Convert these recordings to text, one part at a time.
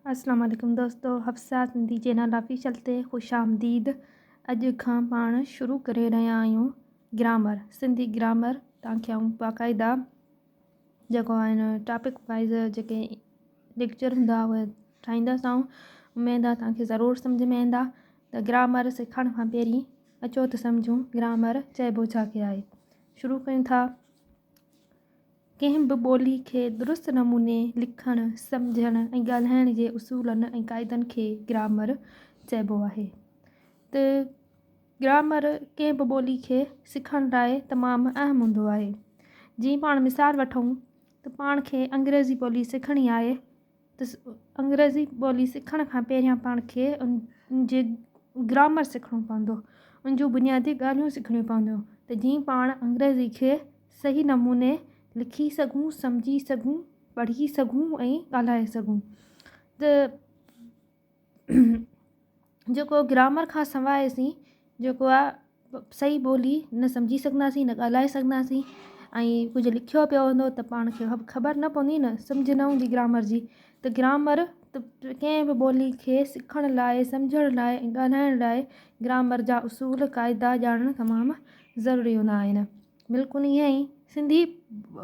अस्सलाम वालेकुम दोस्तों, हफ्सा सिंधी चैनल ऑफिशियल ते खुश आमदीद। अॼु खां पाण शुरू करे रहिया आहियूं ग्रामर, सिंधी ग्रामर। तव्हांखे आऊं बाक़ाइदा जेको आहिनि टॉपिक वाइज़ जेके लेक्चर हूंदा उहे ठाहींदसि। उमेद आहे तव्हांखे ज़रूरु सम्झ में ईंदा। त ग्रामर सिखण खां पहिरीं अचो त सम्झूं ग्रामर चइबो छा खे आहे। शुरू कयूं था। कंहिं बि ॿोली खे दुरुस्त नमूने लिखणु, सम्झणु ऐं ॻाल्हाइण जे उसूलनि ऐं क़ाइदनि खे ग्रामर चइबो आहे। त ग्रामर कंहिं बि ॿोली खे सिखण लाइ तमामु अहम हूंदो आहे। जीअं पाण मिसाल वठूं त पाण खे अंग्रेज़ी ॿोली सिखणी आहे त अंग्रेज़ी ॿोली सिखण खां पहिरियां पाण खे उन जे ग्रामर सिखणो पवंदो, उन जूं बुनियादी ॻाल्हियूं सिखणियूं पवंदियूं त जीअं पाण अंग्रेज़ी खे सही नमूने लिखी सघूं, सम्झी सघूं, पढ़ी सघूं ऐं ॻाल्हाए सघूं। त जेको ग्रामर खां सवाइ असीं जेको आहे सही ॿोली न सम्झी सघंदासीं, न ॻाल्हाए सघंदासीं ऐं कुझु लिखियो पियो हूंदो त पाण खे ख़बर न पवंदी, न सम्झ न हूंदी ग्रामर जी। त ग्रामर त कंहिं बि ॿोली खे सिखण लाइ, सम्झण लाइ ऐं ॻाल्हाइण लाइ ग्रामर जा उसूल क़ाइदा ॼाणणु तमामु ज़रूरी हूंदा आहिनि। बिल्कुलु ईअं ई सिंधी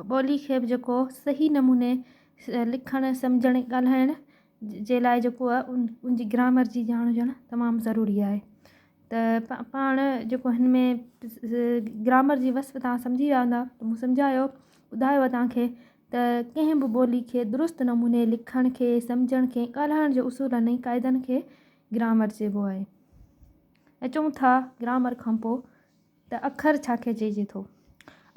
ॿोली खे बि जेको सही नमूने लिखणु, सम्झणु, ॻाल्हाइण जे लाइ जेको आहे उनजी ग्रामर जी ॼाण हुजणु तमामु ज़रूरी आहे। त पाण जेको हिन में ग्रामर जी वस्फ़ तव्हां सम्झी विया हूंदा त मूं सम्झायो, ॿुधायो तव्हांखे त कंहिं बि ॿोली खे दुरुस्त नमूने लिखण खे, सम्झण खे, ॻाल्हाइण जे उसूलनि ऐं क़ाइदनि खे ग्रामर चइबो आहे। अचूं था ग्रामर खां पोइ त अखर छा खे चइजे थो।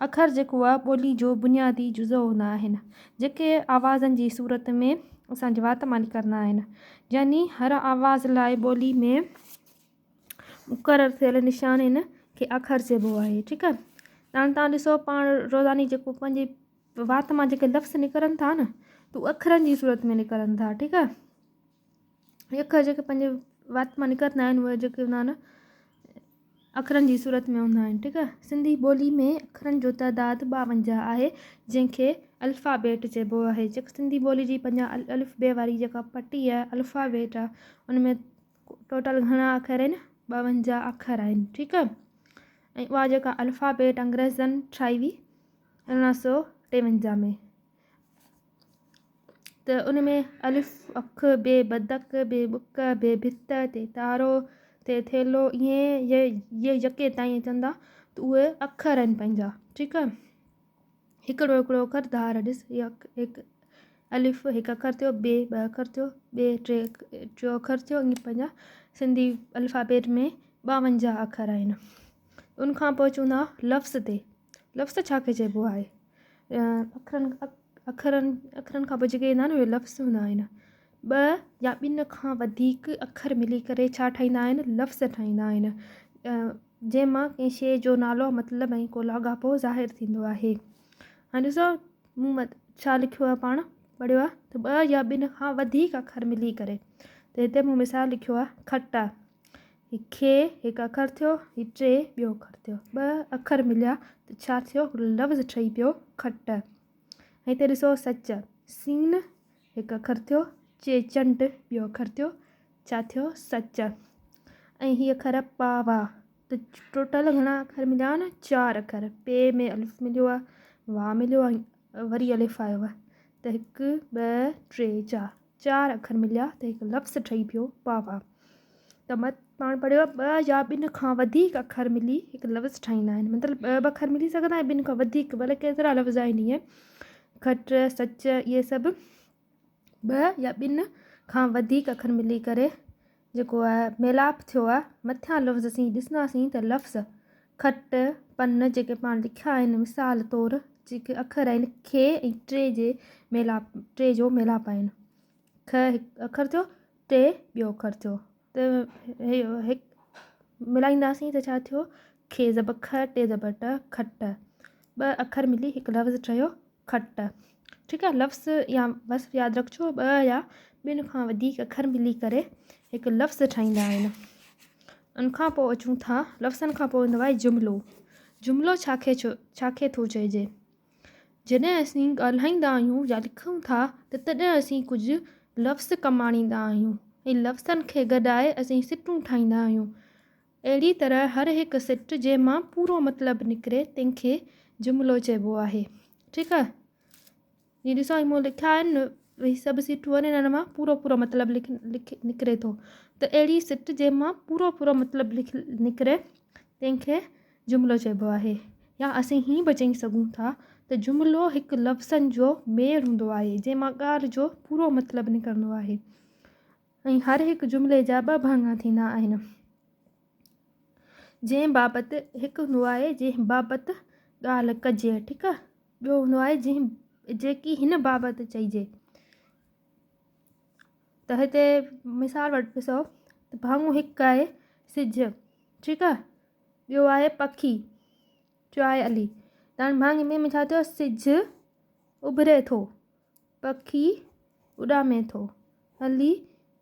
अखर जेको आहे ॿोली जो बुनियादी जुज़ो हूंदा आहिनि, जेके आवाज़नि जी सूरत में असांजे वात मां निकिरंदा आहिनि। यानी हर आवाज़ लाइ ॿोली में मुक़ररु थियल निशाननि खे अखर चइबो आहे। ठीकु आहे। तव्हां ॾिसो पाण रोज़ानी जेको पंहिंजी वात मां जेके लफ़्ज़ निकिरनि था न, त उहे अखरनि जी सूरत में निकिरनि था। ठीकु आहे। इहे अखर जेके पंहिंजे वात मां निकिरंदा आहिनि उहे जेके हूंदा आहिनि अखरनि जी सूरत में हूंदा आहिनि। ठीकु आहे। सिंधी ॿोली में अखरनि जो तइदादु 52 आहे, जंहिंखे अल्फ़ाबेट चइबो आहे। जेको सिंधी ॿोली जी अलिफ़ बे वारी जेका पटी आहे, अल्फ़ाबेट आहे, उनमें टोटल घणा अखर आहिनि? 52 अखर आहिनि। ठीकु आहे। ऐं उहा जेका अल्फ़ाबेट अंग्रेज़नि ठाही हुई 1953 में। त उनमें अलिफ़ अख, बे बदक, बे बुक, बे भित, ते तारो, ते थेलो, इहे यके ताईं चवंदा त उहे अखर आहिनि पंहिंजा। ठीकु आहे। हिकिड़ो अखर धार ॾिस, हिकु अलिफ़ हिकु अखर थियो, बे 2 अखर थियो, बे टियों अखर थियो। ईअं पंहिंजा सिंधी अल्फ़ाबेट में 52 अखर आहिनि। उनखां पोइ चवंदा लफ़्ज़ ते। लफ़्ज़ छा खे चइबो आहे? अखरनि खां पोइ जेके ईंदा आहिनि उहे लफ़्ज़ हूंदा आहिनि। 2 या ॿिनि खां वधीक अखर मिली करे छा ठाहींदा आहिनि? लफ़्ज़ ठाहींदा आहिनि, जंहिंमां कंहिं शइ जो नालो, मतिलबु ऐं को लाॻापो ज़ाहिर थींदो आहे। हाणे ॾिसो मूं छा लिखियो आहे, पाण पढ़ियो आहे त 2 या ॿिनि खां वधीक अखर मिली करे। त हिते मूं मिसाल लिखियो आहे खट। खे हिकु अखर थियो, हीउ 3 ॿियो अखर थियो, 2 अखर मिलिया त छा थियो? लफ़्ज़ ठही पियो खट। ऐं हिते ॾिसो सच। सीन हिकु अखर थियो, चंड ॿियो अखर थियो, छा थियो? सच। ऐं हीअ अखर पावा। त टोटल घणा अखर मिलिया न? 4 अखर। पे में अलिफ़ मिलियो आहे, वाह मिलियो आहे, वरी अलिफ़ आयो आहे। त 1 2 3 4 अखर मिलिया त हिकु लफ़्ज़ ठही पियो पावा। त पाण पढ़ियो 2 या ॿिनि खां वधीक अखर मिली हिकु लफ़्ज़ ठाहींदा आहिनि। मतिलबु 2 अखर मिली सघंदा आहिनि, ॿिनि खां वधीक, भले केतिरा लफ़्ज़ आहिनि। ईअं खट, सच, इहे सभु 2 या ॿिनि खां वधीक अखर मिली करे जेको आहे मेलाप थियो आहे। मथियां लफ़्ज़ असीं ॾिसंदासीं त लफ़्ज़ खट, पन जेके पाण लिखिया आहिनि मिसाल तौरु, जेके अखर आहिनि खे ऐं 3 जो मेलाप आहिनि। ख हिकु अखर थियो, 3 ॿियो अखर थियो, त हिकु मिलाईंदासीं त छा थियो? खे ज़बर ख, 3 ज़बर ट, खट। 2 अखर मिली हिकु लफ़्ज़ ठहियो खट। ठीकु आहे। लफ़्ज़ या वस्फ़ यादि रखिजो, 2 या ॿिनि खां वधीक अखर मिली करे हिकु लफ़्ज़ ठाहींदा आहिनि। उनखां पोइ अचूं था लफ़्ज़नि खां पोइ ईंदो आहे जुमिलो। जुमिलो छा खे थो चइजे? जॾहिं असीं ॻाल्हाईंदा आहियूं या लिखूं था त तॾहिं असीं कुझु लफ़्ज़ कमु आणींदा आहियूं ऐं लफ़्ज़नि खे गॾाए असीं सिटूं ठाहींदा आहियूं। अहिड़ी तरह हर हिकु सिट जंहिंमां पूरो मतिलबु निकिरे तंहिंखे जुमिलो चइबो आहे। ठीकु आहे। हीअ ॾिसो मूं लिखिया आहिनि न भई सभु सिटूं आहिनि हिननि मां पूरो पूरो मतिलबु निकिरे थो। त अहिड़ी सिट जंहिंमां पूरो पूरो मतिलबु निकिरे तंहिंखे जुमिलो चइबो आहे। या असीं हीअं बि चई सघूं था त जुमिलो हिकु लफ़्ज़नि जो मेल हूंदो आहे जंहिंमां ॻाल्हि जो पूरो मतिलबु निकिरंदो आहे। ऐं हर हिकु जुमिले जा ॿ भाङा थींदा आहिनि। जंहिं बाबति हिकु हूंदो आहे जंहिं बाबति ॻाल्हि कजे। ठीकु आहे। ॿियो हूंदो आहे जेकी हिन बाबति चइजे। त हिते मिसाल वटि ॾिसो त भाङो हिकु आहे सिज। ठीकु आहे। ॿियो आहे पखी, टियों आहे अली। त हाणे भाङे में छा थियो, सिज उभिरे थो, पखी उॾामे थो, अली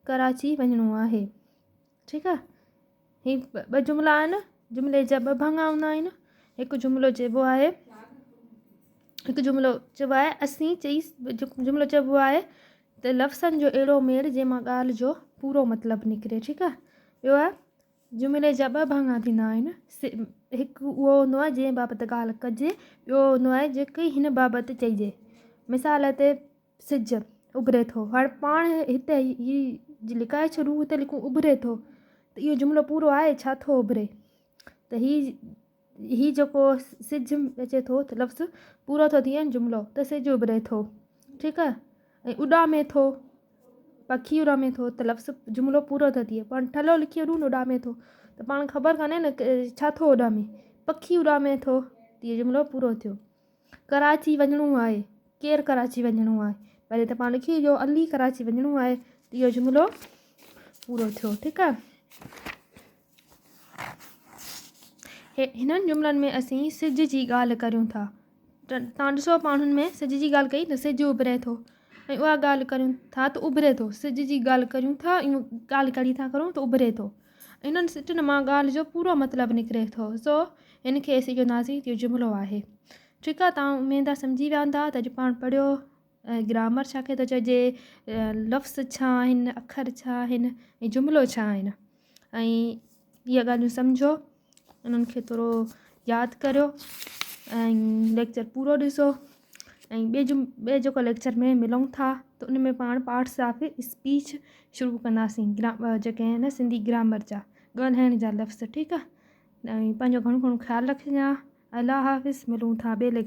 कराची वञिणो आहे। ठीकु आहे। हीअ ॿ जुमिला आहिनि। जुमिले जा ॿ भाङा हूंदा आहिनि। हिकु जुमिलो चइबो आहे असीं जुमिलो चइबो आहे त लफ़्ज़नि जो अहिड़ो मेल जंहिंमां ॻाल्हि जो पूरो मतिलबु निकिरे। ठीकु आहे। ॿियो आहे जुमिले जा ॿ भाङा थींदा आहिनि। हिकु उहो हूंदो आहे जंहिं बाबति ॻाल्हि कजे, ॿियो हूंदो आहे जेकी हिन बाबति चइजे। मिसाल ते सिज उभिरे थो। हाणे पाण हिते हीअ लिकाए छॾूं, हिते लिखूं उभिरे थो, त इहो जुमिलो पूरो आहे छा थो उभिरे। त हीअ जेको सिज अचे थो त लफ़्ज़ पूरो थो थिए जुमिलो, त सिज उभिरे थो। ठीकु आहे। ऐं उॾामे थो, पखी उॾामे थो, त लफ़्ज़ जुमिलो पूरो थो थिए। पाण ठलो लिखी वठूं न उॾामे थो, त पाण ख़बर कान्हे न छा थो उॾामे। पखी उॾामे थो त इहो जुमिलो पूरो थियो। कराची वञिणो आहे, केरु कराची वञिणो आहे, पहले त पाण लिखी वियो अली कराची वञिणो आहे, त इहो जुमिलो पूरो थियो। ठीकु आहे। हिननि जुमिलनि में असीं सिज जी ॻाल्हि करियूं था। त तव्हां ॾिसो पाण हुन में सिज जी ॻाल्हि कई न, सिज उभिरे थो, ऐं उहा ॻाल्हि करियूं था त उभिरे थो। सिज जी ॻाल्हि करियूं था, इहो ॻाल्हि कड़ी था करूं त उभिरे थो। इन्हनि सिटुनि मां ॻाल्हि जो पूरो मतिलबु निकिरे थो। सो हिनखे असीं चवंदासीं त इहो जुमिलो आहे। ठीकु आहे। तव्हां उमेद आहे सम्झी विया हूंदा त अॼु पाण पढ़ियो ग्रामर छा खे थो चइजे, लफ़्ज़ छा आहिनि, अखर छा आहिनि, ऐं जुमिलो छा आहिनि। ऐं इहा ॻाल्हियूं सम्झो, उन्हनि खे थोरो यादि करियो ऐं लेक्चर पूरो ॾिसो। ऐं ॿिए जेको लेक्चर में मिलूं था त उन में पाण पार्ट्स ऑफ स्पीच शुरू कंदासीं। जेके आहिनि सिंधी ग्रामर जा ॻाल्हाइण जा लफ़्ज़। ठीकु आहे। ऐं पंहिंजो घणो ख़्यालु रखिजां। अल्लाह हाफ़िज़। मिलूं था ॿिए लेक्चर